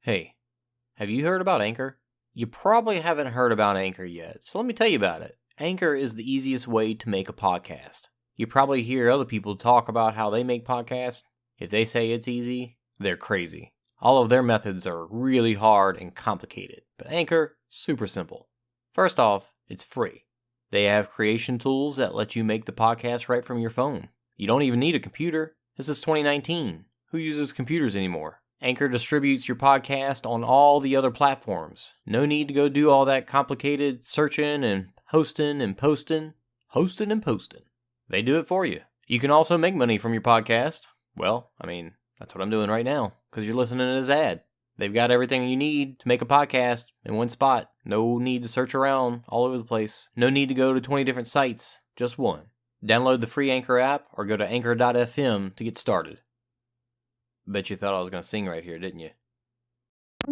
Hey, have you heard about Anchor? You probably haven't heard about Anchor yet, so let me tell you about it. Anchor is the easiest way to make a podcast. You probably hear other people talk about how they make podcasts. If they say it's easy, they're crazy. All of their methods are really hard and complicated, but Anchor, super simple. First off, it's free. They have creation tools that let you make the podcast right from your phone. You don't even need a computer. This is 2019. Who uses computers anymore? Anchor distributes your podcast on all the other platforms. No need to go do all that complicated searching and hosting and posting. Hosting and posting. They do it for you. You can also make money from your podcast. Well, that's what I'm doing right now, because you're listening to this ad. They've got everything you need to make a podcast in one spot. No need to search around all over the place. No need to go to 20 different sites. Just one. Download the free Anchor app or go to anchor.fm to get started. Bet you thought I was going to sing right here, didn't you? Are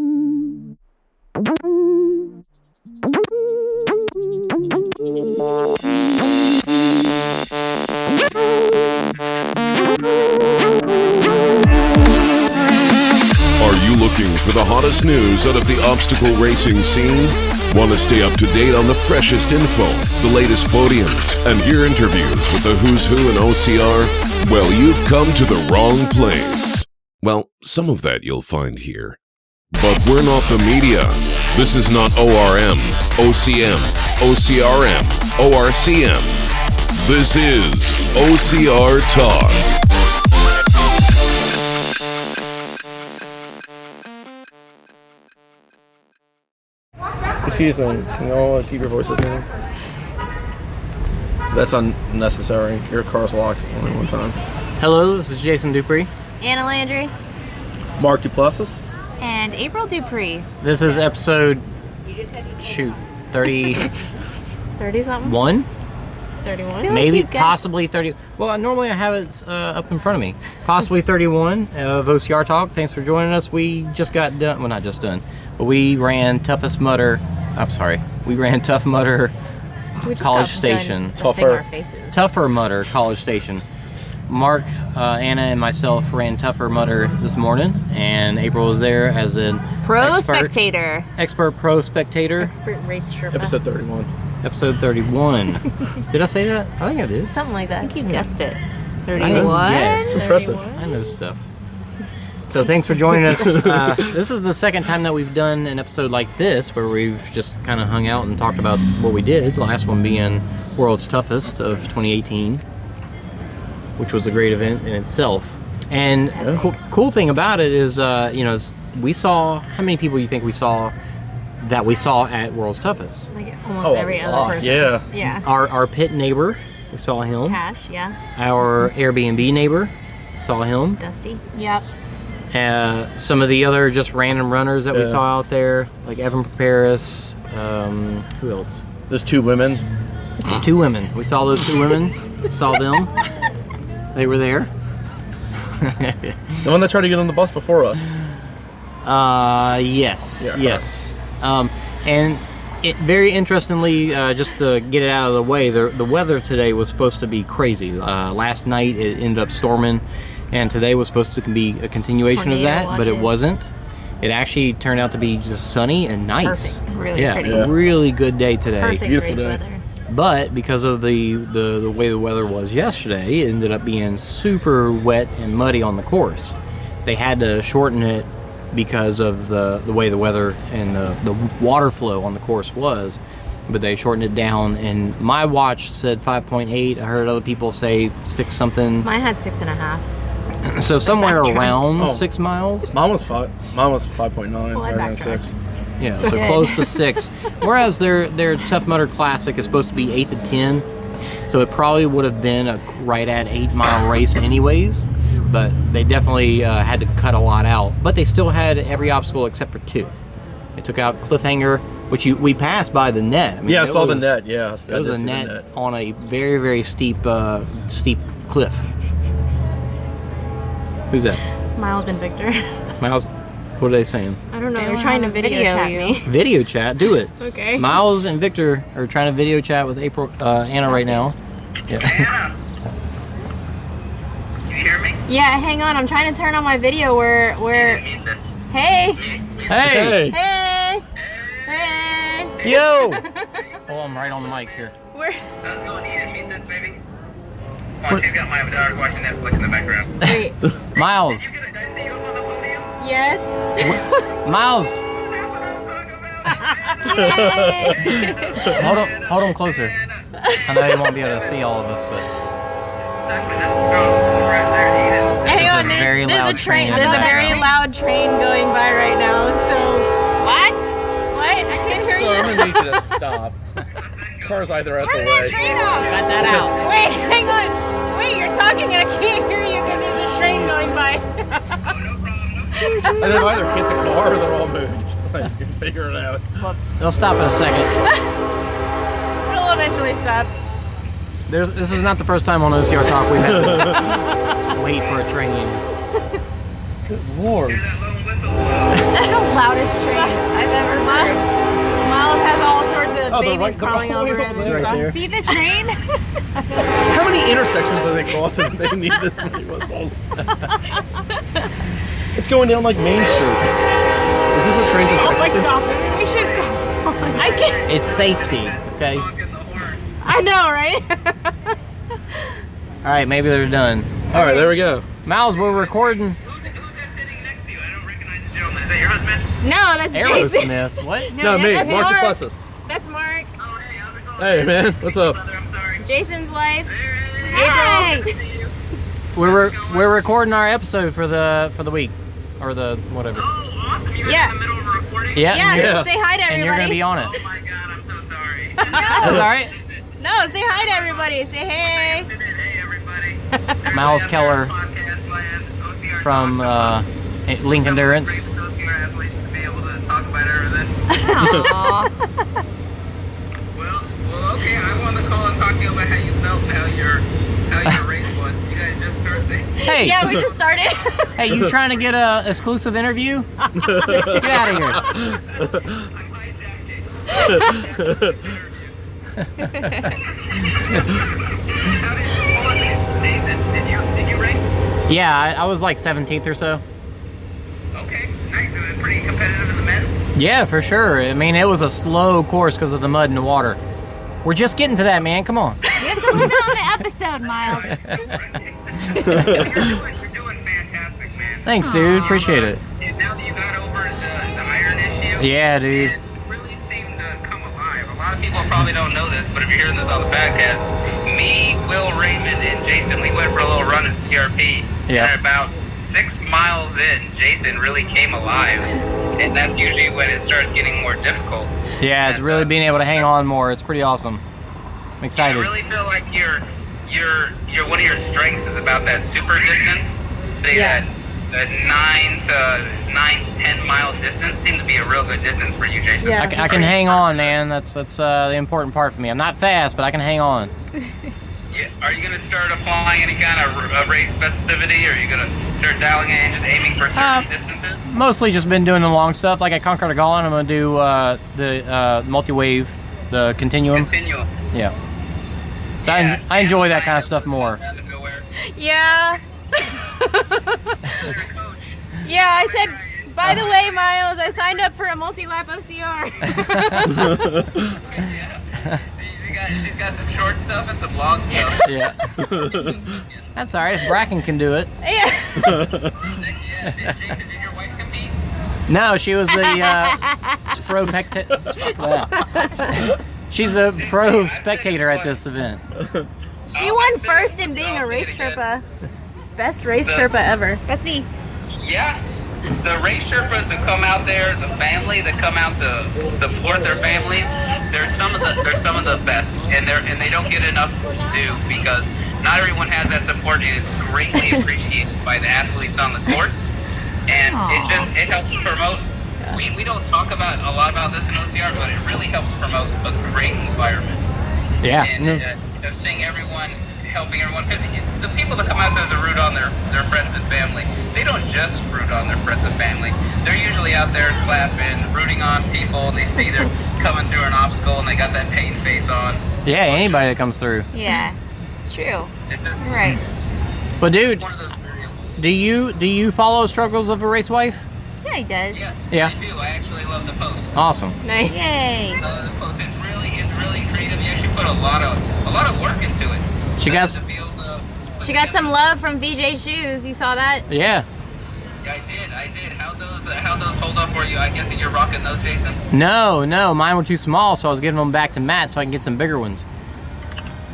you looking for the hottest news out of the obstacle racing scene? Want to stay up to date on the freshest info, the latest podiums, and hear interviews with the who's who in OCR? Well, you've come to the wrong place. Well, some of that you'll find here. But we're not the media. This is not ORM, OCM, OCRM, ORCM. This is OCR Talk. Excuse me, can you all keep your voices down? That's unnecessary. Your car's locked only one time. Hello, this is Jason Dupree. Anna Landry. Mark Duplessis. And April Dupree. This is episode, 30... 30-something? 31? Maybe, possibly 30. Well, normally I have it up in front of me. Possibly 31 of OCR Talk. Thanks for joining us. We just got done, well, not just done, but we ran Tough Mudder College Station. Tougher Mudder College Station. Mark, Anna, and myself ran Tougher Mudder this morning, and April was there as an spectator. Expert pro spectator. Expert race Sherpa. Episode 31. Episode 31. Did I say that? I think I did. Something like that. I think you guessed it. 31? Yes. Impressive. I know stuff. So thanks for joining us. This is the second time that we've done an episode like this, where we've just kind of hung out and talked about what we did. The last one being World's Toughest of 2018, which was a great event in itself. And cool thing about it is, we saw, how many people you think we saw at World's Toughest? Like almost every other person. Yeah. Our pit neighbor, we saw him. Cash, yeah. Our Airbnb neighbor, saw him. Dusty. Yep. Some of the other just random runners that we saw out there, like Evan Paparis. Who else? There's two women. Two women. We saw those two women. Saw them. They were there. The one that tried to get on the bus before us. Yes. Yeah, yes. And it very interestingly, just to get it out of the way, the weather today was supposed to be crazy. Last night it ended up storming, and today was supposed to be a continuation of that, but it wasn't. It actually turned out to be just sunny and nice. Perfect. Really pretty. Really good day today. Perfect Beautiful race day. weather. But because of the way the weather was yesterday, it ended up being super wet and muddy on the course. They had to shorten it because of the way the weather and the water flow on the course was. But they shortened it down, and my watch said 5.8. I heard other people say 6 something. Mine had 6.5. So somewhere around Oh. 6 miles. Mine was 5.9. Well, I right around backtracked. 6. Yeah, so close to 6. Whereas their Tough Mudder Classic is supposed to be 8 to 10. So it probably would have been a right at 8-mile race anyways. But they definitely had to cut a lot out. But they still had every obstacle except for 2. They took out Cliffhanger, which we passed by the net. I mean, I saw the net, yeah. It was a net on a very, very steep cliff. Who's that? Miles and Victor. Miles? What are they saying? I don't know. They're trying to video chat me. Video chat? Do it. Okay. Miles and Victor are trying to video chat with Anna right now. Yeah. Anna, you hear me? Yeah, hang on. I'm trying to turn on my video where You need this. Hey. Hey! Hey! Hey! Yo! Oh, I'm right on the mic here. We're... How's it going? You didn't meet this baby? Oh, she's got my daughter's watching Netflix in the background. Wait. Miles! Did I see you up on the podium? Yes? Miles! Oh, that's what I'm talking about. Hold him closer. I know you won't be able to see all of us, but Exactly, that's right there, Eden. Hang There's on, a very there's loud a train. train. There's a Another very train. loud train going by right now, so... What? What? I can't hear So I'm you. gonna need you to stop. Car's either out the way. cut that out. Wait, hang on. Wait, you're talking and I can't hear you because there's a train going by. Oh, no problem, no problem. And they've either hit the car or they're all moved. Like, you can figure it out. Whoops. They'll stop in a second. It'll eventually stop. This is not the first time on OCR Talk we've had to wait for a train. Good lord. Hear that lone whistle blow. That's the loudest train I've ever heard. Miles has all sorts of Oh, the babies right- the crawling right over way him over and there. stuff. Right there. See the train? How many intersections are they crossing? They need this many whistles. It's going down like Main Street. Is this what trains in Oh my Texas do? god. We should go. I can't. It's safety, okay? Honking the horn. I know, right? All right, maybe they're done. All right, there we go. Miles, we're recording Who's that sitting next to you? I don't recognize the gentleman. Is that your husband? No, that's Jason. Aerosmith. What? No, me, that's Mark Mark. Duplessis. That's Mark. Oh, hey, how's it going? Hey, man, what's up? Brother, I'm sorry. Jason's wife. Hey. Good to see you. We're recording our episode for the week, or the whatever. Oh, awesome. You guys Yeah. in the middle of a recording? Yeah. Yeah, Yeah. so say hi to everybody. And you're gonna be on it. Oh my god, I'm so sorry. That's all right. No, say hi to everybody. Say hey. Hey, everybody. Miles Everybody out there, Keller podcast land, OCR from Talks. Link Endurance. Great OCR athletes to be able to talk about everything. Aw. Well, okay. I wanted to call and talk to you about how you felt and how your race was. Did you guys just start the? Hey, Yeah, we just started. hey, you trying to get a exclusive interview? Get out of here. I'm hijacking. Hold on a second. Jason, did you race? Yeah, I was like 17th or so. Okay, nice. It was pretty competitive in the men's. Yeah, for sure. I mean, it was a slow course because of the mud and the water. We're just getting to that, man. Come on. You have to listen on the episode, Miles. You're doing fantastic, man. Thanks, dude. Appreciate it. And now that you got over the iron issue, Yeah, dude. it really seemed to come alive. A lot of people probably don't know this, but if you're hearing this on the podcast, me, Will Raymond, and Jason, we went for a little run in CRP. Yeah. And about 6 miles in, Jason really came alive. And that's usually when it starts getting more difficult. Yeah, it's really being able to hang on more. It's pretty awesome. I'm I excited. really feel like your one of your strengths is about that super distance. That 9-10 mile distance seemed to be a real good distance for you, Jason. Yeah. I can hang on, man. That's the important part for me. I'm not fast, but I can hang on. Yeah. Are you gonna start applying any kind of race specificity, or are you gonna start dialing in and just aiming for certain distances? Mostly just been doing the long stuff. Like I conquered a Gauntlet, I'm gonna do the multi-wave, the continuum. Continuum. Yeah. So I enjoy that kind of stuff more. Yeah. Coach. Yeah, I said, by the way, Miles, I signed up for a multi-lap OCR. Yeah. She's got some short stuff and some long stuff. Yeah. That's all right. If Bracken can do it. Yeah. Yeah. Jason, did your wife compete? No, she was the she's the pro spectator at this event. She won first in being a race Sherpa. Best race Sherpa ever. That's me. Yeah. The race Sherpas that come out there, the family that come out to support their families, they're some of the best, and they don't get enough due because not everyone has that support, and it's greatly appreciated by the athletes on the course, and it helps promote. We don't talk about a lot about this in OCR, but it really helps promote a great environment. Yeah. And seeing everyone helping everyone, because the people that come out there to root on their friends and family, they don't just root on their friends and family. They're usually out there clapping, rooting on people, and they see they're coming through an obstacle and they got that pain face on. Yeah, anybody that comes through. Yeah, it's true. It's just, You're right. But dude, one of those variables. do you follow struggles of a race wife? Yeah, he does. Yes, Yeah. I do. I actually love the post. Awesome. Nice. Yay. The post is really creative. You actually put a lot of work into it. She got To be able to put She got together- some love from VJ Shoes. You saw that? Yeah. Yeah, I did. How those hold up for you? I guess you're rocking those, Jason. No, mine were too small, so I was giving them back to Matt so I can get some bigger ones.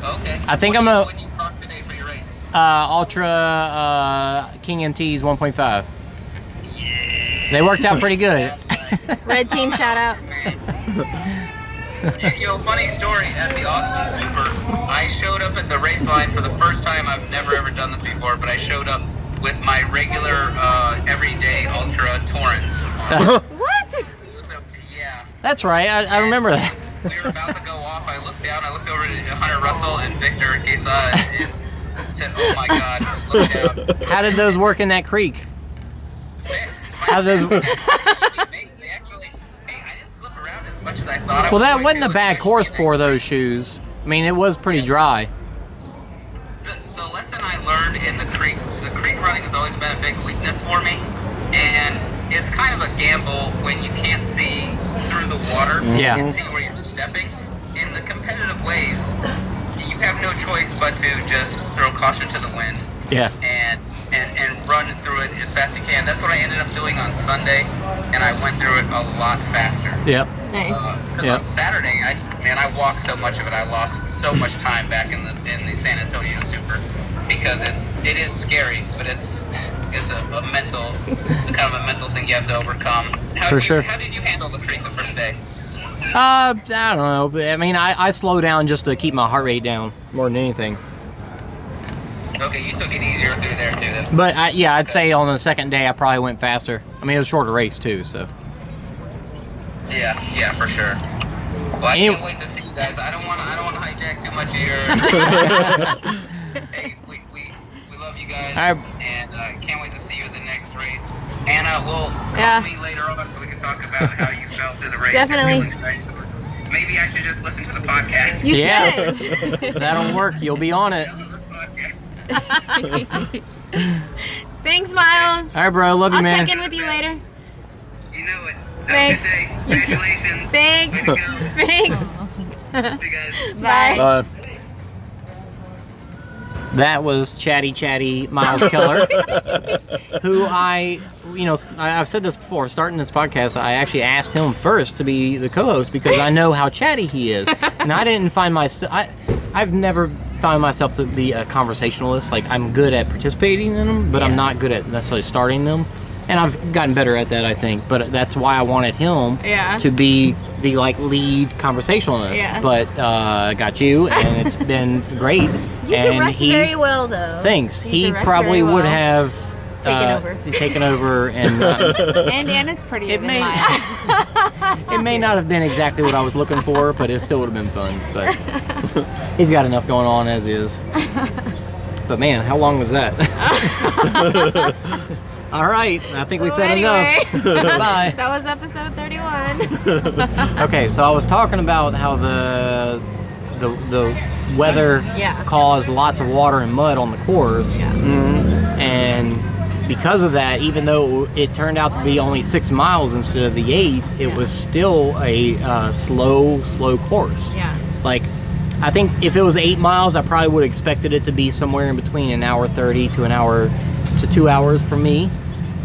Okay. I think What I'm a- What do you rock today for your race? Ultra King MTs 1.5. They worked out pretty good. Red team shout out. Yo, funny story. At the Austin Super, I showed up at the race line for the first time. I've never ever done this before, but I showed up with my regular everyday Ultra Torrens. What? Yeah. That's right. I remember that. We were about to go off. I looked down. I looked over to Hunter Russell and Victor Quesada and said, "Oh my God, look down." How did those work in that creek? How those? They actually, hey, I didn't slip around as much as I thought I Well, was that going wasn't to. a bad course for those shoes. I mean, it was pretty dry. The lesson I learned in the creek running has always been a big weakness for me, and it's kind of a gamble when you can't see through the water. Yeah. You can see where you're stepping. In the competitive waves, you have no choice but to just throw caution to the wind Yeah. and run through it as fast as you can. That's what I ended up doing on Sunday, and I went through it a lot faster. Yep. Nice. Because Yep. on Saturday, I walked so much of it. I lost so much time back in the San Antonio Super because it is scary, but it's a mental kind of a mental thing you have to overcome. For sure. How did you handle the creek the first day? I don't know. But, I mean, I slow down just to keep my heart rate down more than anything. Okay, you took it easier through there too then. But I'd say on the second day I probably went faster. I mean, it was a shorter race too, so. Yeah, for sure. Well, I Any- can't wait to see you guys. I don't want to hijack too much of your. Hey, we love you guys, All right. and can't wait to see you at the next race. Anna, will call Yeah. me later on so we can talk about how you felt through the race. Definitely. Your feelings, or maybe I should just listen to the podcast. You Yeah. should. That'll work. You'll be on it. This podcast. Thanks, Miles. All right, bro. Love you, I'll man. check in with you later. You know it. Have Thanks. a good day. Congratulations. Thanks. Way to go. Thanks. See you guys. Bye. That was chatty Miles Keller, who I've said this before, starting this podcast, I actually asked him first to be the co-host because I know how chatty he is. And I didn't find myself, I've never found myself to be a conversationalist. Like, I'm good at participating in them, but I'm not good at necessarily starting them. And I've gotten better at that, I think. But that's why I wanted him Yeah. to be the lead conversationalist. Yeah. But got you, and it's been great. You and direct very well, though. Thanks. You He direct probably very would well. have taken over, and And Anna's prettier It than may- Miles. it may not have been exactly what I was looking for, but it still would have been fun. But he's got enough going on as is. But man, how long was that? All right, I think we So said anyway. enough. Bye. That was episode 31. Okay, so I was talking about how the weather Yeah. caused lots of water and mud on the course, and because of that, even though it turned out to be only 6 miles instead of the 8, it was still a slow course. Yeah. Like, I think if it was 8 miles, I probably would have expected it to be somewhere in between an hour 30 to an hour to 2 hours for me.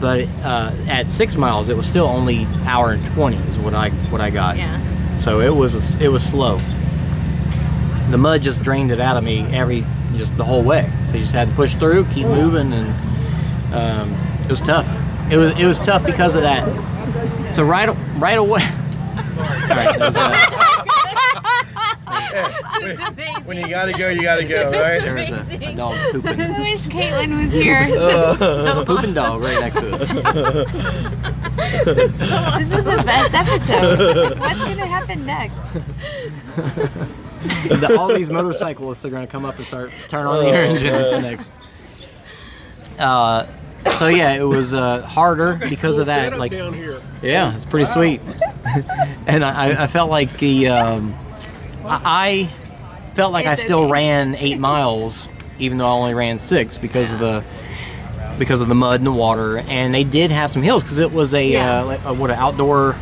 But at 6 miles, it was still only hour and 20 is what I got. Yeah. So it was slow. The mud just drained it out of me just the whole way. So you just had to push through, keep moving, and it was tough. It was tough because of that. So right away. All right, that was, When you gotta go, you gotta go, right? there was a dog pooping. I wish Caitlin was here. Pooping dog right next to us. This is the best episode. What's gonna happen next? All these motorcyclists are going to come up and turn on their engines next. So yeah, it was harder because of that. Like, yeah, it's pretty sweet. And I felt like I felt like I still ran 8 miles, even though I only ran 6 because of because of the mud and the water. And they did have some hills because it was an outdoor.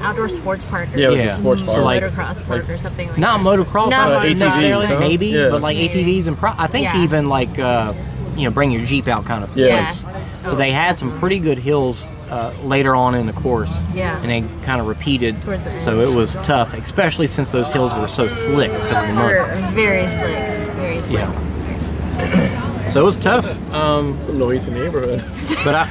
Outdoor sports park. Or Yeah, it was Yeah. a sports So, bar. like- motocross park or something like Not that. motocross, Not not ATVs, necessarily, huh? maybe, Yeah. but like ATVs and I think Yeah. even like bring your Jeep out kind of Yeah. place. So they had some pretty good hills later on in the course. Yeah. And they kind of repeated. Towards the end. So it was tough, especially since those hills were so slick because of the mud. Very slick. Very slick. Yeah. So it was tough. Some noisy neighborhood. But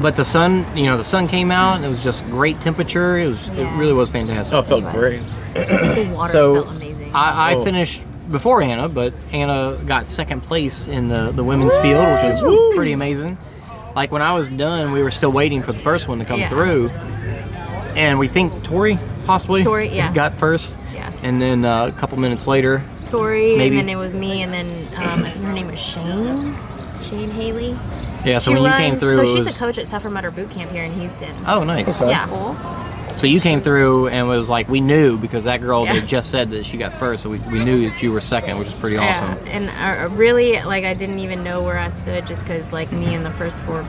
but the sun came out and it was just great temperature. It really was fantastic. Oh, it felt great. The water So felt amazing. I Oh. finished before Anna, but Anna got second place in the women's field, which was pretty amazing. Like when I was done, we were still waiting for the first one to come Yeah. through, and we think Tori possibly got first. Yeah. And then a couple minutes later, Tori, maybe. and then it was me, and then her name was Shane Haley. yeah. So She when you runs, came through, so it she's was a coach at Tougher Mudder Boot Camp here in Houston. oh nice. Yeah. Cool. So you came through and was like, we knew because that girl Yeah. that just said that she got first, so we knew that you were second, which is pretty awesome. Yeah, and really, like, I didn't even know where I stood just because, like, me and the first four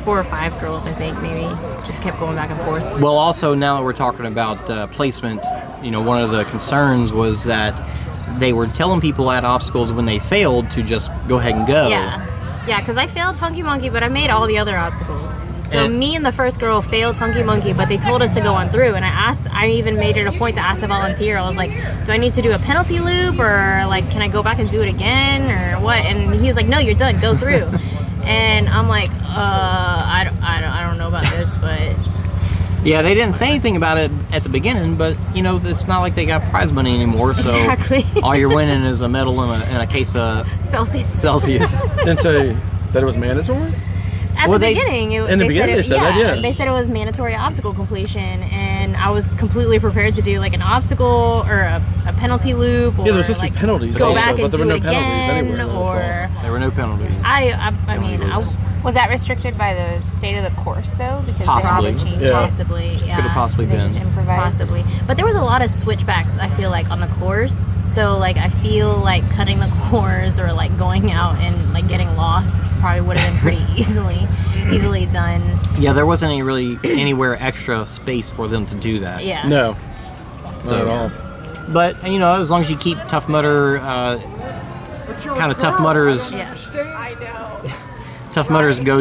or five girls, I think, maybe, just kept going back and forth. Well, also now that we're talking about placement, one of the concerns was that they were telling people at obstacles when they failed to just go ahead and go. Yeah, because I failed Funky Monkey, but I made all the other obstacles. So And- me and the first girl failed Funky Monkey, but they told us to go on through. And I even made it a point to ask the volunteer. I was like, do I need to do a penalty loop, or like, can I go back and do it again, or what? And he was like, no, you're done, go through. And I'm like, I don't know about this, but Yeah, they didn't say anything about it at the beginning, but it's not like they got prize money anymore. So Exactly. all you're winning is a medal and a case of Celsius. Celsius. Didn't say that it was mandatory? At Well, the they- beginning, in the beginning they said that, yeah. They said it was mandatory obstacle completion, and I was completely prepared to do like an obstacle or a penalty loop, or Yeah, there was supposed to like be penalties go also, back but and there do were it no penalties again, anywhere, so. or There were no penalties. I mean, Was that restricted by the state of the course though? Because Possibly. they changed Yeah. possibly, yeah. Could have possibly So they been. just improvised. Possibly, but there was a lot of switchbacks. I feel like on the course, so like I feel like cutting the course or like going out and like getting lost probably would have been pretty easily done. Yeah, there wasn't anywhere extra space for them to do that. Yeah. No. So- Not at all. But as long as you keep Tough Mudder, kind of Tough Mudders. Yeah. Tough Mudders go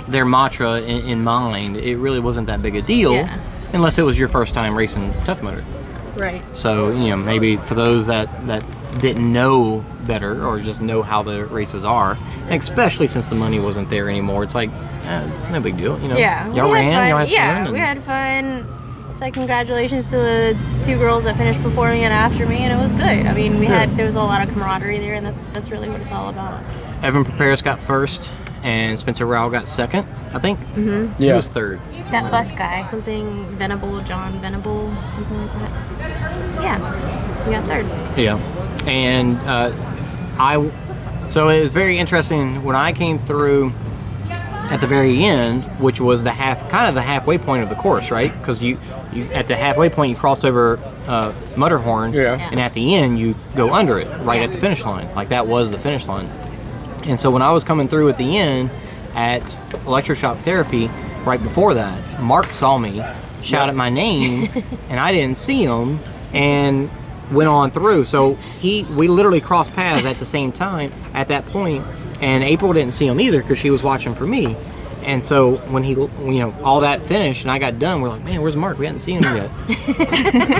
their mantra in mind. It really wasn't that big a deal, Yeah. unless it was your first time racing Tough Mudder. Right. So maybe for those that didn't know better or just know how the races are, and especially since the money wasn't there anymore, it's like no big deal. Yeah. y'all we had ran, fun. y'all had Yeah, fun. we had fun. It's like congratulations to the two girls that finished before me and after me, and it was good. I mean, there was a lot of camaraderie there, and that's really what it's all about. Evan Prepares got first, and Spencer Rao got second, I think. Mm-hmm. He Yeah. was third. That bus guy. Something John Venable, something like that. Yeah, we got third. Yeah, and so it was very interesting when I came through at the very end, which was the halfway point of the course, right? Because you at the halfway point you cross over Mudderhorn, Yeah. and at the end you go under it, right at the finish line. Like that was the finish line. And so when I was coming through at the end at Electroshock Therapy, right before that, Mark saw me, shouted my name, and I didn't see him, and went on through. So we literally crossed paths at the same time at that point, and April didn't see him either because she was watching for me. And so when he, all that finished and I got done, we're like, man, where's Mark? We hadn't seen him yet.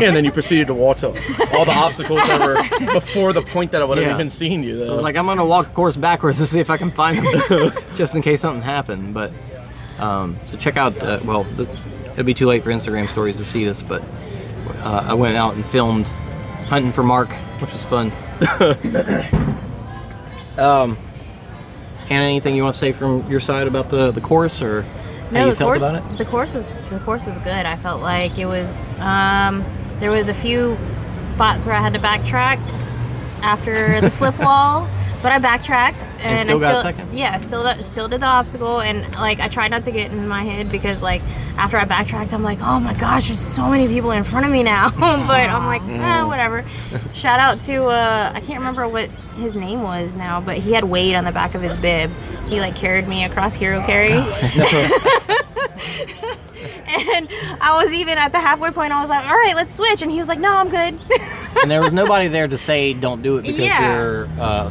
And then you proceeded to walk to all the obstacles that were before the point that I would have Yeah. even seen you. So I was like, I'm gonna walk the course backwards to see if I can find him, just in case something happened. But so check out. It'll be too late for Instagram stories to see this, but I went out and filmed hunting for Mark, which was fun. And anything you want to say from your side about the course or how No, you the felt course. about it? The course was good. I felt like it was. There was a few spots where I had to backtrack after the slip wall, But I backtracked and still I got still, second? yeah, still did the obstacle, and like I tried not to get in my head because like after I backtracked, I'm like, oh my gosh, there's so many people in front of me now. But I'm like, whatever. Shout out to I can't remember what his name was now, but he had Wade on the back of his bib. He like carried me across Hero Carry. And I was even at the halfway point, I was like, all right, let's switch. And he was like, no, I'm good. And there was nobody there to say don't do it because Yeah. you're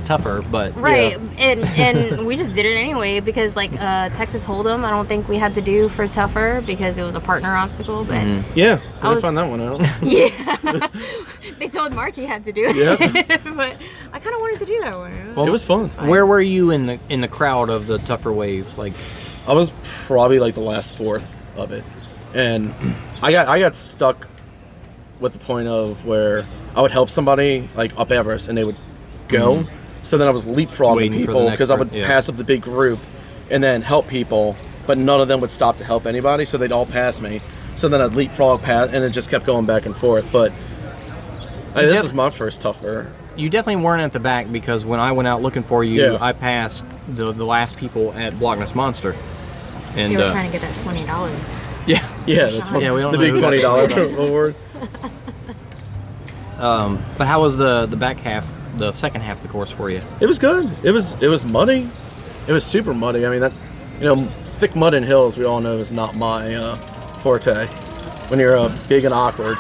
tougher, but Right. And we just did it anyway because like Texas Hold'em, I don't think we had to do for tougher because it was a partner obstacle. But Yeah, I I was- found that one out. yeah, they told Mark he had to do it. Yeah. But I kind of wanted to do that one. It was fun. where were you in the crowd of the tougher wave? Like, I was probably like the last fourth of it, and I got stuck with the point of where I would help somebody like up Everest and they would go. So then I was leapfrogging Waiting for the people next because I would person, yeah. pass up the big group and then help people, but none of them would stop to help anybody, so they'd all pass me. So then I'd leapfrog past, and it just kept going back and forth. But this def- was my first tougher. you definitely weren't at the back because when I went out looking for you, Yeah. I passed the last people at Blockness Monster. And They were trying to get that $20. yeah, Yeah, that's what Yeah, we don't the know big who that $20 is. reward. But how was the back half, the second half of the course for you? It was good. It was muddy. It was super muddy. I mean, that, thick mud and hills, we all know, is not my forte. When you're big and awkward,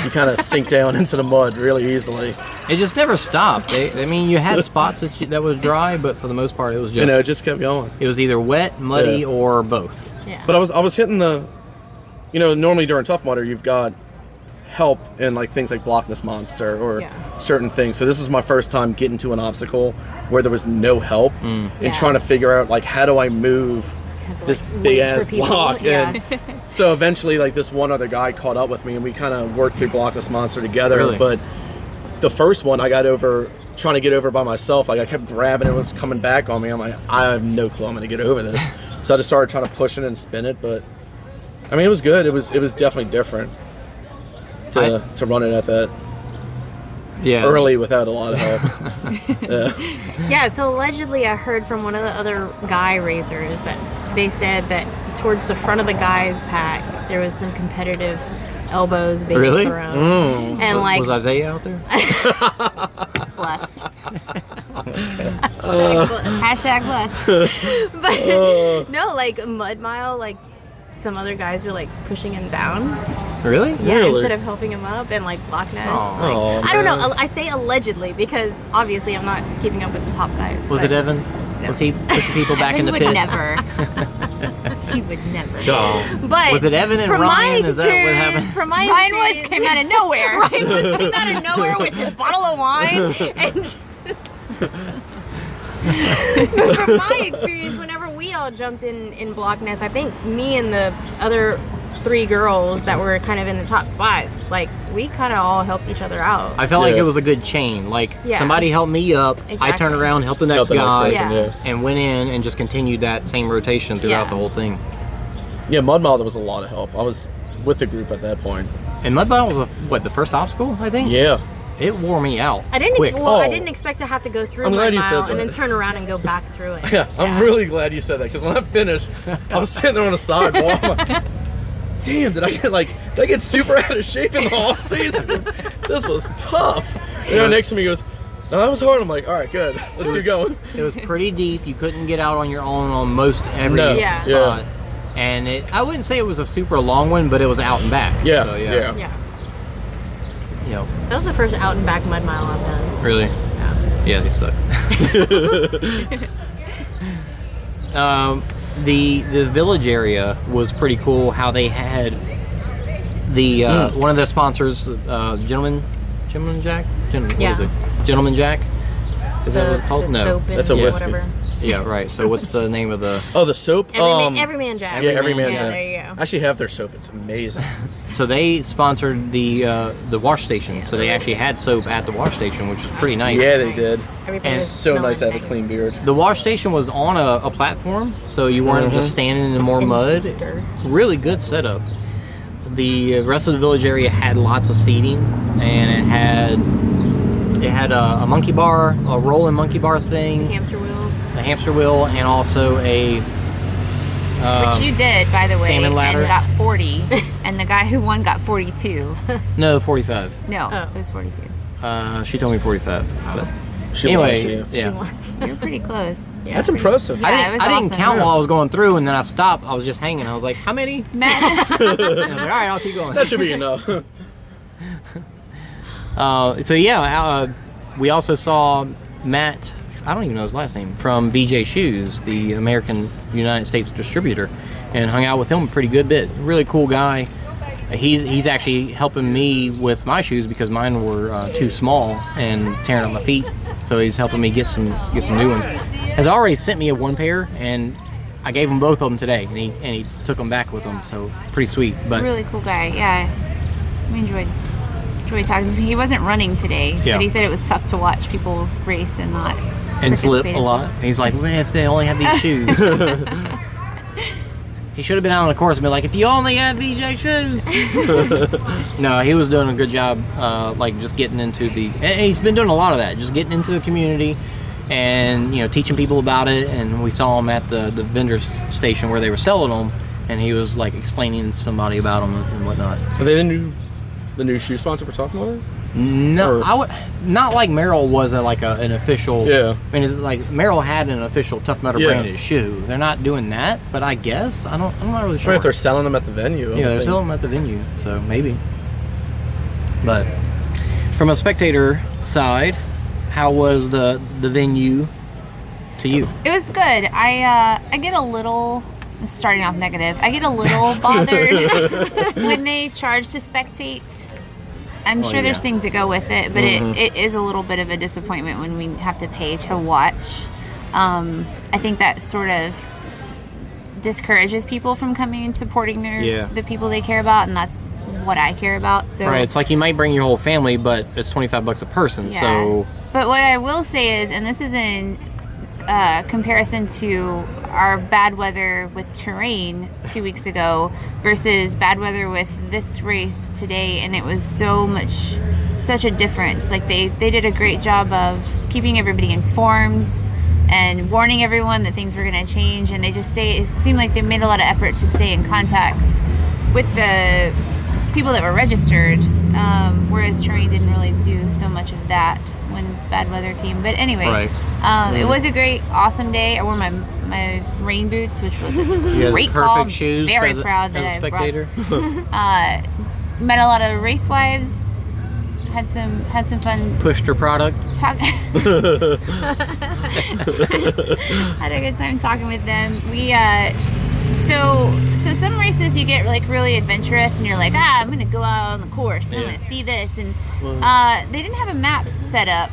you kind of sink down into the mud really easily. It just never stopped. I mean, you had spots that was dry, but for the most part, it was just It just kept going. it was either wet, muddy, Yeah. or both. Yeah. But I was hitting the, normally during Tough Mudder, you've got help in like things like Blockness Monster or Yeah. certain things. So this is my first time getting to an obstacle where there was no help and Yeah. trying to figure out like how do I move Had to, this like, big wait ass for people. block. Yeah. And so eventually like this one other guy caught up with me and we kind of worked through Blockness Monster together. Really? But the first one I got over trying to get over by myself. Like I kept grabbing it, was coming back on me. I'm like, I have no clue I'm gonna get over this. So I just started trying to push it and spin it, but I mean it was good. It was definitely different to run it at that Yeah. early without a lot of help. Yeah. Yeah, so allegedly I heard from one of the other guy racers that they said that towards the front of the guys pack there was some competitive elbows being Really? thrown. And like Was Isaiah out there? Blessed. Hashtag blessed. but no, like Mud Mile, like some other guys were like pushing him down. Really? Yeah, Really? instead of helping him up and like Blockness. Oh. Like, I don't know. I say allegedly because obviously I'm not keeping up with the top guys. Was but- it Evan? No. Was he pushing people back in Evan the would pit? never. He would never. Oh. But Was it Evan and from Ryan? My Is that what experience- happened? From my Ryan Woods experience- came out of nowhere. Ryan Woods came out of nowhere with his bottle of wine. And from my experience, whenever we all jumped in Blockness, I think me and the other 3 girls that were kind of in the top spots, like we kind of all helped each other out. I felt like Yeah. it was a good chain. Like Yeah. somebody helped me up, I Exactly. turned around, helped the next Help the next guy, person, Yeah. yeah. and went in and just continued that same rotation throughout Yeah. the whole thing. Yeah, Mud Mile, there was a lot of help. I was with the group at that point. And Mudbound was the first obstacle, I think? Yeah. It wore me out. I didn't. quick. I Oh. didn't expect to have to go through I'm glad Mud you said Mile and then that. turn around and go back through it. Yeah, I'm really glad you said that because when I finished, I was sitting there on the sidewalk. I'm like, damn, did I get super out of shape in the off season? This was tough. And next to me goes, no, that was hard. I'm like, all right, good. Let's keep going. It was pretty deep. You couldn't get out on your own on most every No. Yeah. spot. Yeah. And I wouldn't say it was a super long one, but it was out and back. Yeah, So, yeah. Yeah. You know, That was the first out and back Mud Mile I've done. really? Yeah, they suck. The village area was pretty cool. How they had the one of the sponsors, Gentleman Jack. What Yeah. is it? Gentleman Jack. Is that what it's called? The No. soap and That's a whiskey. whatever. Yeah, right. So what's the name of the? Oh, the soap? Everyman Jack. Yeah, Everyman Yeah, Jack. there you go. I actually have their soap. It's amazing. So they sponsored the wash station. So they actually had soap at the wash station, which was pretty nice. Yeah, they did. Everything And was So nice to smelling have a clean beard. The wash station was on a platform, so you weren't just standing in more In mud. dirt. Really good setup. The rest of the village area had lots of seating, and it had It had a monkey bar, a rolling monkey bar thing, Hamster wheel. a hamster wheel, and also a Which you did, by the way, salmon ladder. and got 40, and the guy who won got 42. no 45. No, Oh. it was 42. She told me 45. But She anyway, loves you. yeah. You were pretty close. Yeah, That's pretty- impressive. Yeah, I it didn't, was I didn't awesome. count while I was going through, and then I stopped. I was just hanging. I was like, how many? Matt, And I was like, all right, I'll keep going. That should be enough. We also saw Matt, I don't even know his last name, from BJ Shoes, the American United States distributor, and hung out with him a pretty good bit. Really cool guy. He's actually helping me with my shoes because mine were too small and tearing up my feet. So he's helping me get some new ones. Has already sent me one pair, and I gave him both of them today, and he took them back with him. So pretty sweet. But really cool guy. Yeah, we enjoyed talking to him. He wasn't running today, Yeah. but he said it was tough to watch people race and not and slip participate a in lot. stuff. And he's like, man, if they only had these shoes. He should have been out on the course and been like, if you only had BJ shoes. No, he was doing a good job, like just getting into and he's been doing a lot of that, just getting into the community and, teaching people about it. And we saw him at the vendor station where they were selling them, and he was like explaining to somebody about them and whatnot. Are they the new shoe sponsor for Tough Mudder? No, Or- I would not like Merrell was an official. Yeah. I mean, it's like Merrell had an official Tough Mudder Yeah. branded shoe. They're not doing that, but I guess I'm not really I sure. mean, if they're selling them at the venue. I Yeah, would they're think. selling them at the venue, so maybe. But from a spectator side, how was the venue to you? It was good. I get a little, starting off negative, I get a little bothered when they charge to spectate. I'm sure there's yeah. things that go with it, but it is a little bit of a disappointment when we have to pay to watch. I think that sort of discourages people from coming and supporting the people they care about, and that's what I care about. So Right, it's like you might bring your whole family, but it's $25 a person. Yeah. So But what I will say is, and this is in comparison to our bad weather with terrain 2 weeks ago versus bad weather with this race today, and it was such a difference. Like they did a great job of keeping everybody informed and warning everyone that things were going to change, and it seemed like they made a lot of effort to stay in contact with the people that were registered, whereas terrain didn't really do so much of that when bad weather came. But anyway, Right. It was a great, awesome day. I wore my rain boots, which was a you had great perfect call. shoes Very as a, proud that as a I spectator. met a lot of race wives. Had some fun Pushed your product. talk. Had a good time talking with them. We so some races you get like really adventurous and you're like, I'm gonna go out on the course and I'm gonna see this, and they didn't have a map set up.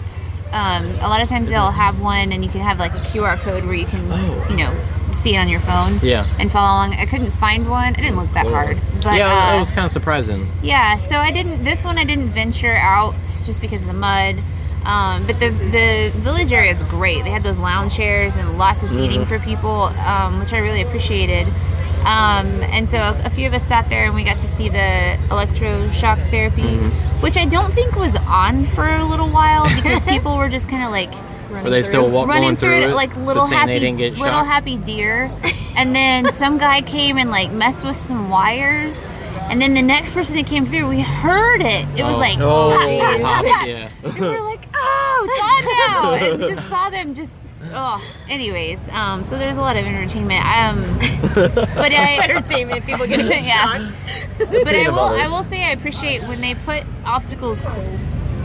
A lot of times they'll have one and you can have like a QR code where you can see it on your phone and follow along. I couldn't find one. It didn't look that hard, but Yeah, it was kind of surprising. yeah, so I didn't venture out just because of the mud. But the village area is great. They had those lounge chairs and lots of seating for people, which I really appreciated. And so a few of us sat there and we got to see the electroshock therapy, which I don't think was on for a little while because people were just kind of like Were they still running going through it like but little saying they didn't get little shocked? happy deer. And then some guy came and like messed with some wires. And then the next person that came through, we heard it. It was like, Oh, pop, pop, pop, pop. yeah. And we're like, oh, it's on now. And just saw them anyways, so there's a lot of entertainment. But Entertainment, people getting yeah. But I Peanut butters. will say I appreciate when they put obstacles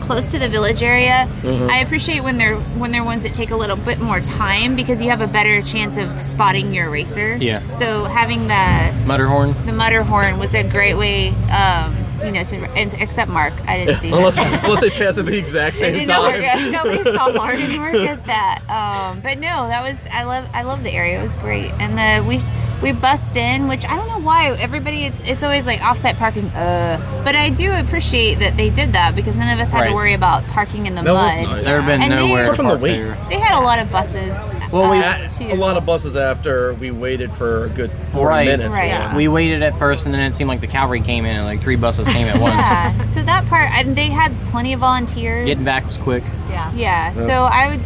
close to the village area. I appreciate when they're ones that take a little bit more time because you have a better chance of spotting your racer. Yeah. So having the Mutterhorn. Mutterhorn was a great way, except Mark. I didn't see him. Unless they pass at the exact same time. Nobody saw Mark. Didn't work at that. But no, that was I love the area. It was great, and we we bussed in, which I don't know why everybody it's always like offsite parking. But I do appreciate that they did that because none of us had Right. to worry about parking in the That was mud. nice. There have been And they- nowhere We're to from the park wait. there. They had a lot of buses. Well, we- too. A lot of buses after we waited for a good 40 Right. minutes. Right. Yeah. We waited at first, and then it seemed like the cavalry came in, and like 3 buses came at once. Yeah. So that part, and they had plenty of volunteers. Getting back was quick. Yeah. Yeah. So I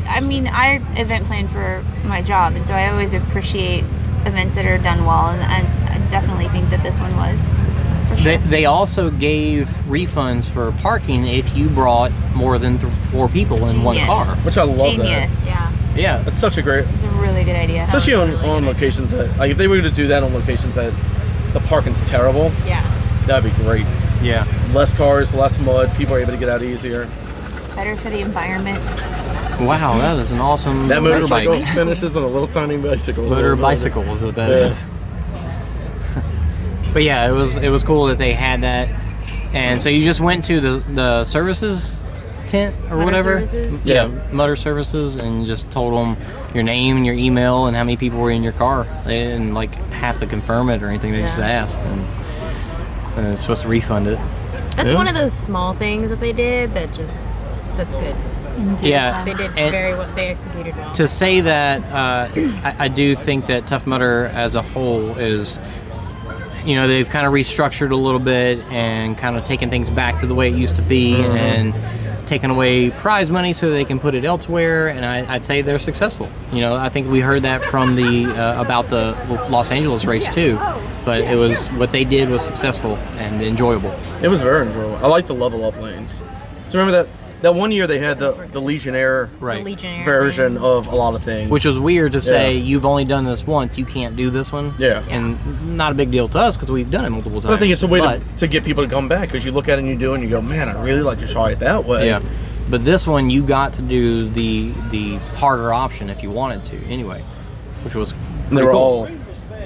event plan for my job, and so I always appreciate events that are done well, and I definitely think that this one was. For sure. They also gave refunds for parking if you brought more than 4 people in one Genius. car. Which I love Genius. Yeah. Yeah. That's such a great, It's a really good idea. especially on, really on good. locations that, like, if they were to do that on locations that the parking's terrible, Yeah. that'd be great. Yeah. Less cars, less mud, people are able to get out easier. Better for the environment. Wow, that is an awesome That motorcycle website. finishes on a little tiny bicycle. Motor bicycle is what that Yeah. is. But yeah, it was cool that they had that, and so you just went to the services tent or Mutter whatever. Services? Yeah. Mutter Services, and just told them your name and your email and how many people were in your car. They didn't like have to confirm it or anything. They just Yeah. asked, and it's supposed to refund it. That's Yeah. one of those small things that they did that's good. Yeah. They did And- very well. They executed well. To say that, I do think that Tough Mudder as a whole is, they've kind of restructured a little bit and kind of taken things back to the way it used to be, and taken away prize money so they can put it elsewhere. And I'd say they're successful. I think we heard that from the about the Los Angeles race too, but it was what they did was successful and enjoyable. It was very enjoyable. I like the level up lanes. So remember that one year they had the Legionnaire Right. The Legionnaire version lanes. of a lot of things. Which was weird to say, Yeah. you've only done this once, you can't do this one. Yeah. And not a big deal to us because we've done it multiple times. I think it's a way But- to get people to come back because you look at it and you do and you go, man, I really like to try it that way. Yeah, but this one you got to do the harder option if you wanted to anyway, which was And they pretty were cool. all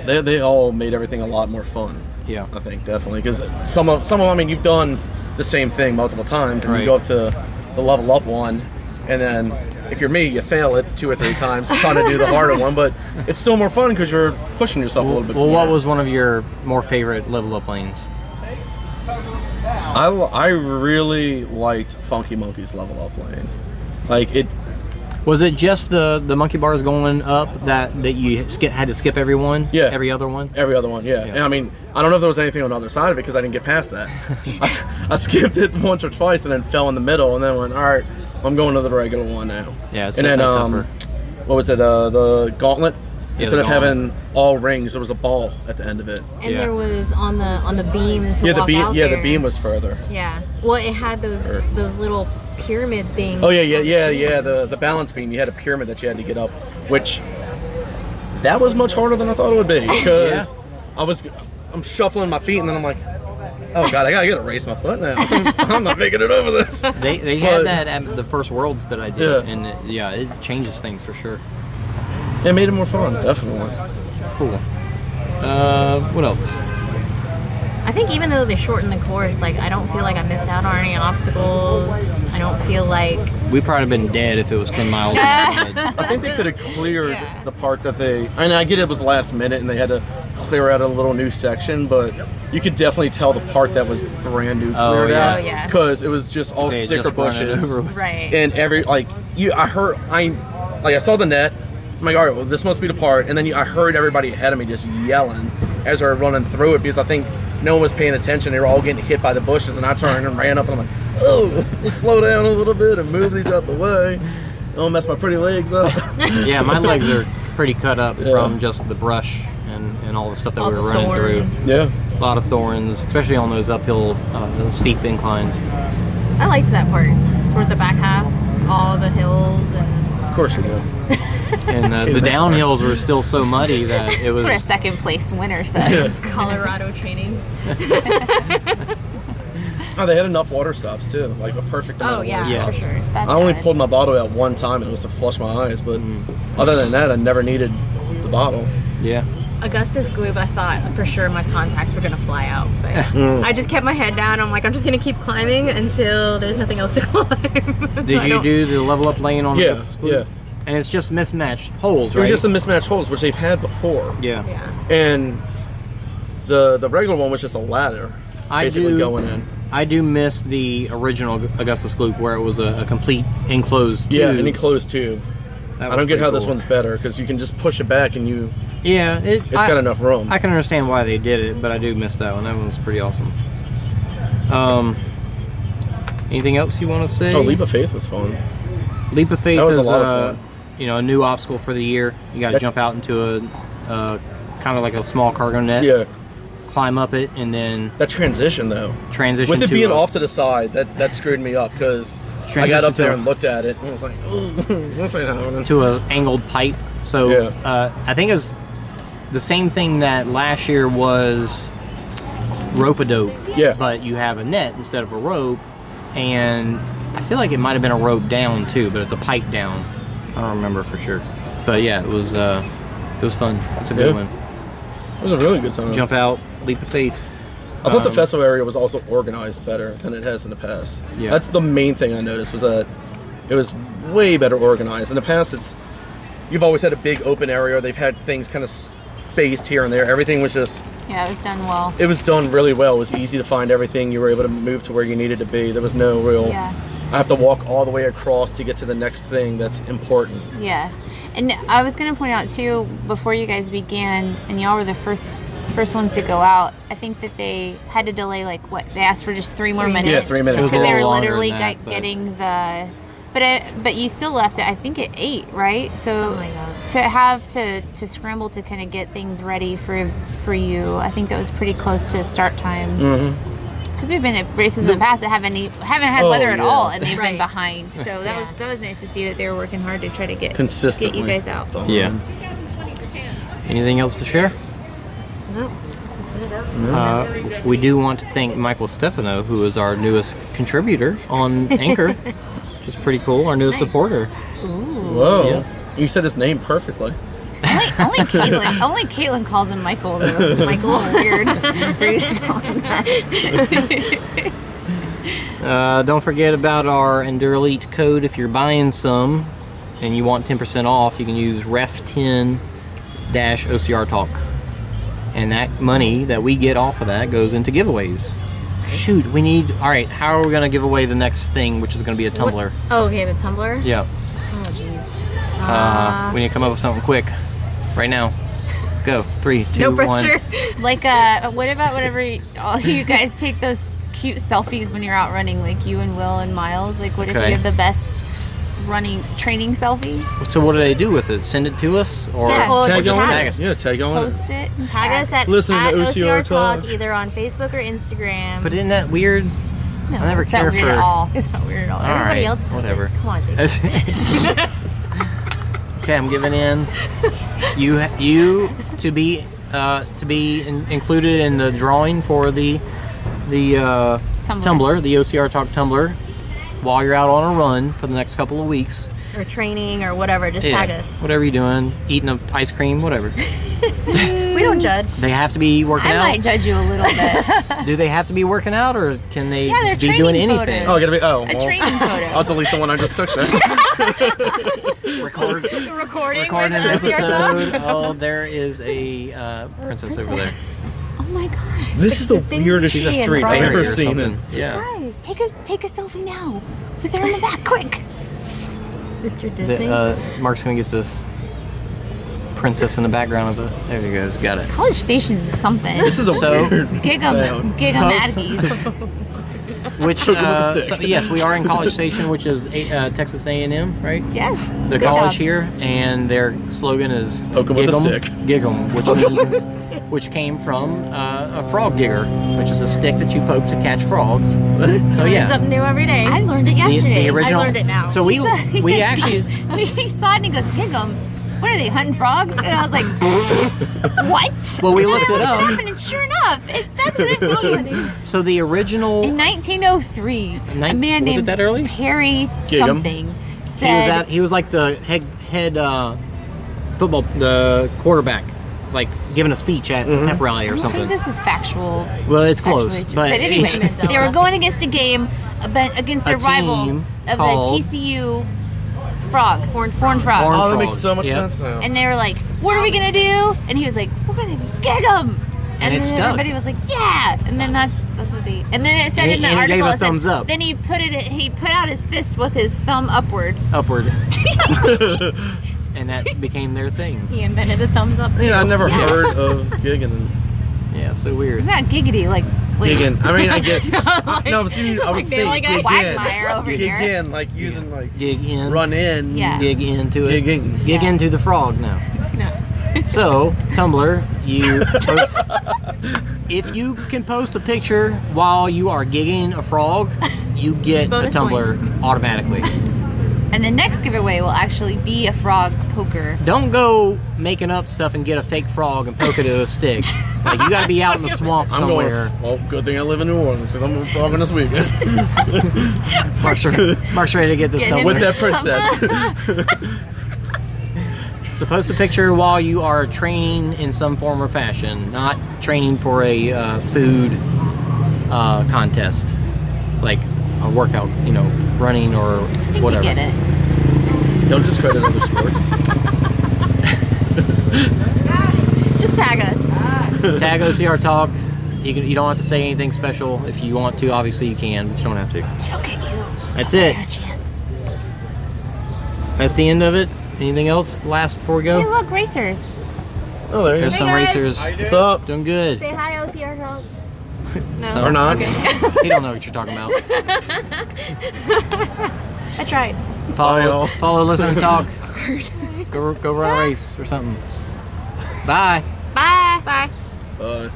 they all made everything a lot more fun. Yeah. I think definitely because some of them, I mean, you've done the same thing multiple times, and Right. you go up to the level up one, and then if you're me, you fail it 2 or 3 times trying to do the harder one, but it's still more fun because you're pushing yourself a little bit. Well, more. what was one of your more favorite level up lanes? I really liked Funky Monkey's level up lane. Like it. Was it just the monkey bars going up that you had to skip every one? Yeah. Every other one? Every other one, yeah. Yeah. And I mean, I don't know if there was anything on the other side of it because I didn't get past that. I skipped it once or twice and then fell in the middle and then went, all right, I'm going to the regular one now. Yeah, it's and then definitely what was it? The gauntlet. Yeah, Instead the of gauntlet. having all rings, there was a ball at the end of it. And Yeah. there was on the beam to Yeah, the walk beam. out Yeah, there. the beam was further. Yeah. Well, it had those little pyramid things. Oh yeah. The balance beam. You had a pyramid that you had to get up, which that was much harder than I thought it would be because I'm shuffling my feet and then I'm like, oh god, I gotta raise my foot now. I'm not making it over this. They But- had that at the first Worlds that I did, Yeah. and it changes things for sure. It made it more fun, definitely. Cool. What else? I think even though they shortened the course, like I don't feel like I missed out on any obstacles. I don't feel like We probably been dead if it was 10 miles. I think they could have cleared the part that and I get it was last minute and they had to clear out a little new section, but you could definitely tell the part that was brand new Oh, cleared yeah. out. Oh, yeah. Because it was just all They had sticker just run it bushes. over. right. And I saw the net. I'm like, all right, well, this must be the part. And then I heard everybody ahead of me just yelling as they were running through it because I think no one was paying attention. They were all getting hit by the bushes, and I turned and ran up, and I'm like, oh, let's slow down a little bit and move these out the way. Don't mess my pretty legs up. Yeah, my legs are pretty cut up Yeah. from just the brush and all the stuff that All we were the running thorns. through. Yeah. A lot of thorns, especially on those uphill, steep inclines. I liked that part towards the back half, all the hills and Of course you do. And the downhills were still so muddy that it was. That's what a second place winner says. Colorado training. Oh, they had enough water stops too, like a perfect amount Oh of yeah, water Yeah. for stops. sure. That's I only good. pulled my bottle out one time, and it was to flush my eyes. But other than that, I never needed the bottle. Yeah. Augustus Gloob, I thought for sure my contacts were gonna fly out, but I just kept my head down. I'm like, I'm just gonna keep climbing until there's nothing else to climb. Did you do the level up lane on Yeah, this? yeah. And it's just mismatched holes, It right? was just the mismatched holes, which they've had before. yeah. Yeah. And the regular one was just a ladder, basically going in. I do miss the original Augustus Gloop where it was a complete enclosed tube. Yeah, an enclosed tube. That I was don't get pretty how this cool. one's better because you can just push it back and Yeah, it's got enough room. I can understand why they did it, but I do miss that one. That one was pretty awesome. Anything else you want to say? Oh, Leap of Faith was fun. Leap of Faith That was a is lot of fun. a new obstacle for the year. You got to jump out into a kind of like a small cargo net. Yeah, Climb up it and then that transition though. transition With it to being a- off to the side, that screwed me up because I Transition got up to there a- and looked at it and I was like, oh, what's happening? to a angled pipe. So Yeah. I think it was the same thing that last year was rope-a-dope. Yeah. But you have a net instead of a rope, and I feel like it might have been a rope down too, but it's a pipe down. I don't remember for sure. But yeah, it was fun. It's a good Yeah. one. It was a really good time. Jump out, leap of faith. I thought the festival area was also organized better than it has in the past. Yeah. That's the main thing I noticed was that it was way better organized. In the past, you've always had a big open area. They've had things kind of spaced here and there. Everything was just, Yeah, it was done well. it was done really well. It was easy to find everything. You were able to move to where you needed to be. There was no real, Yeah. I have to walk all the way across to get to the next thing that's important. Yeah. And I was going to point out too, before you guys began, and y'all were the first ones to go out, I think that they had to delay, like, what? They asked for just 3 more minutes. Yeah, 3 minutes. It was a Because they little were longer literally than that, but- getting the... But you still left it, I think, at 8, right? So Something like that. to have to scramble to kind of get things ready for you, I think that was pretty close to start time. Because we've been at races in the past that haven't had Oh, weather at yeah. all, and they've Right. been behind. So that was nice to see that they were working hard to try to get Consistently. you guys out. Yeah. Anything else to share? No, that's it. We do want to thank Michael Stefano, who is our newest contributor on Anchor, which is pretty cool. Our newest supporter. Whoa. Yeah. You said his name perfectly. Only Caitlin calls him Michael. Though. Michael, weird for you to call him that. Don't forget about our Endure Elite code. If you're buying some and you want 10% off, you can use REF10-OCR Talk. And that money that we get off of that goes into giveaways. Shoot, all right, how are we going to give away the next thing, which is going to be a tumbler? Oh, okay, the tumbler. Yeah. Oh, jeez. We need to come up with something quick. Right now. Go. 3, 2, No 1. pressure. Like, what about whenever all you guys take those cute selfies when you're out running, like you and Will and Miles? Like, what if Okay. you have the best training selfie? So what do they do with it? Send it to us? Or Yeah. Well, Tag just on tag it. us. Yeah, tag on it. Post it. And Tag us at Listen to OCR OCR Talk Talk. either on Facebook or Instagram. But isn't that weird? No, I never it's not care weird for- at all. It's not weird at all. All Everybody right, else does whatever. it. Come on, Jake. Okay, I'm giving in. You to be included in the drawing for the tumbler, the OCR Talk tumbler, while you're out on a run for the next couple of weeks. Or training or whatever. Just tag us. Whatever you're doing, eating ice cream, whatever. We don't judge. They have to be working I out. might judge you a little bit. Do they have to be working out, or can they Yeah, they're be doing training anything? Oh, gotta be. Oh, A well, training photo. I'll delete the one I just took then. Record. The recording Recording an with OCR Talk. episode. Oh, there is a princess over there. Oh my god. This is the things weirdest you see in street I've Brian ever Or seen. something. Yeah. Guys, take a selfie now. With her in the back, quick. Mr. Disney. Mark's gonna get this princess in the background of the. There you go. Got it. College Station's something. This is a So- weird. Gig 'em Madgies. Which Took him with a stick. so, yes, we are in College Station, which is Texas A&M, right? Yes. The Good college job. here, and their slogan is Poke 'em with a stick. Gig 'em, which came from a frog gigger, which is a stick that you poke to catch frogs. So yeah, Something new every day. I learned it yesterday. the original. I learned it now. So we He said- actually he saw it and he goes, "Gig 'em. What are they hunting frogs?" And I was like, "What?" Well, we And then looked I it looked up. up, and sure enough, that's what it means. so the original. In 1903, a man was it named that early? Perry Gig 'em. something said, He was like the head football the quarterback, like giving a speech at pep rally or I something. think this is factual. Well, it's close, Actually, but anyway, it's- they were going against a game against A their rivals team of called- the TCU frogs. Horned frogs. Horned Oh, that makes frogs. so much Yep. sense now. And they were like, "What are we gonna do?" And he was like, "We're gonna gig them." And it then stuck. everybody was like, "Yeah!" And then that's what they. And then it said And in the he article, gave a it said, thumbs up. Then he put out his fist with his thumb upward. Upward. And that became their thing. He invented the thumbs up. Yeah, I never heard of gigging. Yeah, so weird. It's not giggity like Gigging. I mean, I get. No, but see, I was Like they saying like a gig in. quagmire over Gig here. in, like using like Gig in. run in. Yeah. Gig into it. Gigging. Gig Yeah. into the frog now. No. So, Tumblr, you post, if you can post a picture while you are gigging a frog, you get Bonus a Tumblr points. automatically. And the next giveaway will actually be a frog poker. Don't go making up stuff and get a fake frog and poke it to a stick. Like, you gotta be out in the swamp I'm somewhere. going. Well, good thing I live in New Orleans because I'm frogging this weekend Mark's ready to get this Get Tumblr. him. with that princess. So post a picture while you are training in some form or fashion, not training for a food contest, like a workout, running or I think whatever. you get it. Don't discredit other sports. Just tag us. Tag OCR Talk. You don't have to say anything special. If you want to, obviously you can, but you don't have to. It'll get you That's it. a chance. That's the end of it. Anything else last before we Hey, go? look, racers. Oh, there you There's go. some guys. racers What's up? doing good. Say hi, OCR Talk. No. No. Or not? He don't know what you're talking about. I tried. Follow Listen and Talk. Go run a race or something. Bye. Bye. Bye.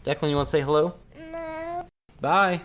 Declan, you want to say hello? No. Bye.